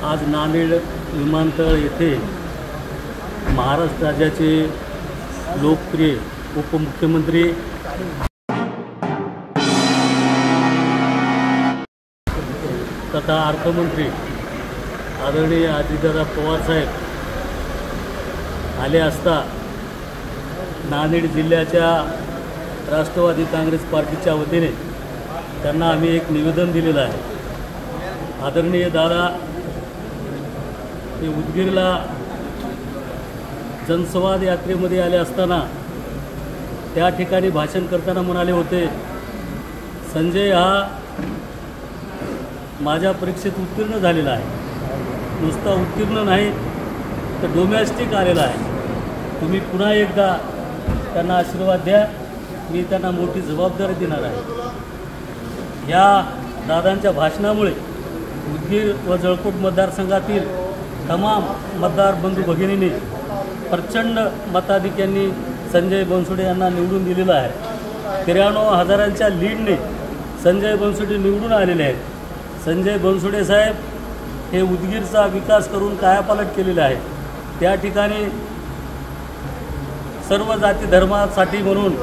आज नांदेड विमानतळ येथे महाराष्ट्र राज्याचे लोकप्रिय उपमुख्यमंत्री तथा अर्थमंत्री आदरणीय अजितदादा पवार साहेब आले असता नांदेड जिल्ह्याच्या राष्ट्रवादी काँग्रेस पार्टीच्या वतीने त्यांना आम्ही एक निवेदन दिलेलं आहे। आदरणीय दादा हे उदगीरला जनसंवाद यात्रेमध्ये आले असताना त्या ठिकाणी भाषण करताना म्हणाले होते, संजय हा माझ्या परीक्षेत उत्तीर्ण झालेला आहे, नुसता उत्तीर्ण नाही तर डोमेस्टिक आलेला आहे। तुम्ही पुन्हा एकदा त्यांना आशीर्वाद द्या, मी त्यांना मोठी जबाबदारी देणार आहे। या दादांच्या भाषणामुळे उदगीर व जळकोट मतदारसंघातील तमाम मतदार बंधू भगिनींनी प्रचंड मताधिक्यांनी संजय बनसोडे यांना निवडून दिलेलं आहे। 93,000च्या लीडने संजय बनसोडे निवडून आलेले आहेत। संजय बनसोडे साहेब हे उदगीरचा विकास करून कायापालट केलेला आहे। त्या ठिकाणी सर्व जाती धर्मासाठी म्हणून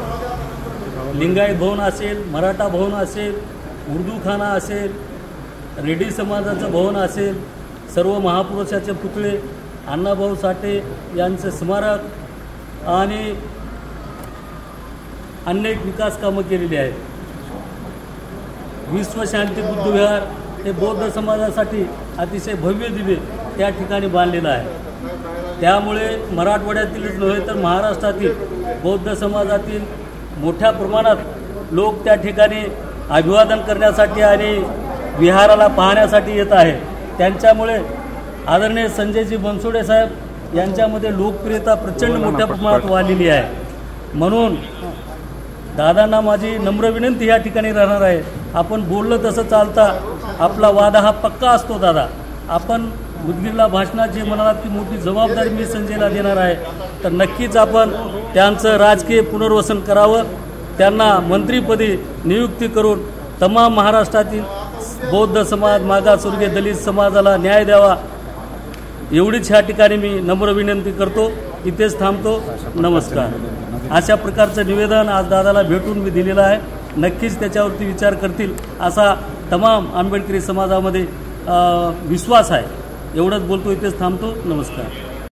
लिंगायत भवन असेल, मराठा भवन असेल, उर्दूखाना असेल, रेड्डी समाजाचं भवन असेल, सर्व महापुरुषाचे पुतळे, अण्णाभाऊ साठे यांचे स्मारक आणि अनेक विकास कामं केलेली आहेत। विश्वशांती बुद्धविहार हे बौद्ध समाजासाठी अतिशय भव्य दिव्य त्या ठिकाणी बांधलेलं आहे। त्यामुळे मराठवाड्यातीलच नव्हे तर महाराष्ट्रातील बौद्ध समाजातील मोठ्या प्रमाणात लोक त्या ठिकाणी अभिवादन करण्यासाठी आणि विहाराला पाहण्यासाठी येत आहे। त्यांच्यामुळे आदरणीय संजयजी बनसोडे साहेब यांच्यामध्ये लोकप्रियता प्रचंड मोठ्या प्रमाणात वाढलेली आहे। म्हणून दादांना माझी नम्र विनंती या ठिकाणी राहणार आहे, आपण बोललं तसं चालता आपला वादा हा पक्का असतो। दादा, आपण उदगीरला भाषणात जे म्हणालात की मोठी जबाबदारी मी संजयला देणार आहे, तर नक्कीच आपण त्यांचं राजकीय पुनर्वसन करावं, त्यांना मंत्रिपदी नियुक्ती करून तमाम महाराष्ट्रातील बौद्ध समाज, मागासवर्गीय दलित समाजाला न्याय द्यावा, एवढीच ह्या ठिकाणी मी नम्र विनंती करतो। इथेच थांबतो। नमस्कार। अशा प्रकारचं निवेदन आज दादाला भेटून मी दिलेलं आहे। नक्कीच त्याच्यावरती विचार करतील असा तमाम आंबेडकरी समाजामध्ये विश्वास आहे। एवढंच बोलतो, इथेच थांबतो। नमस्कार।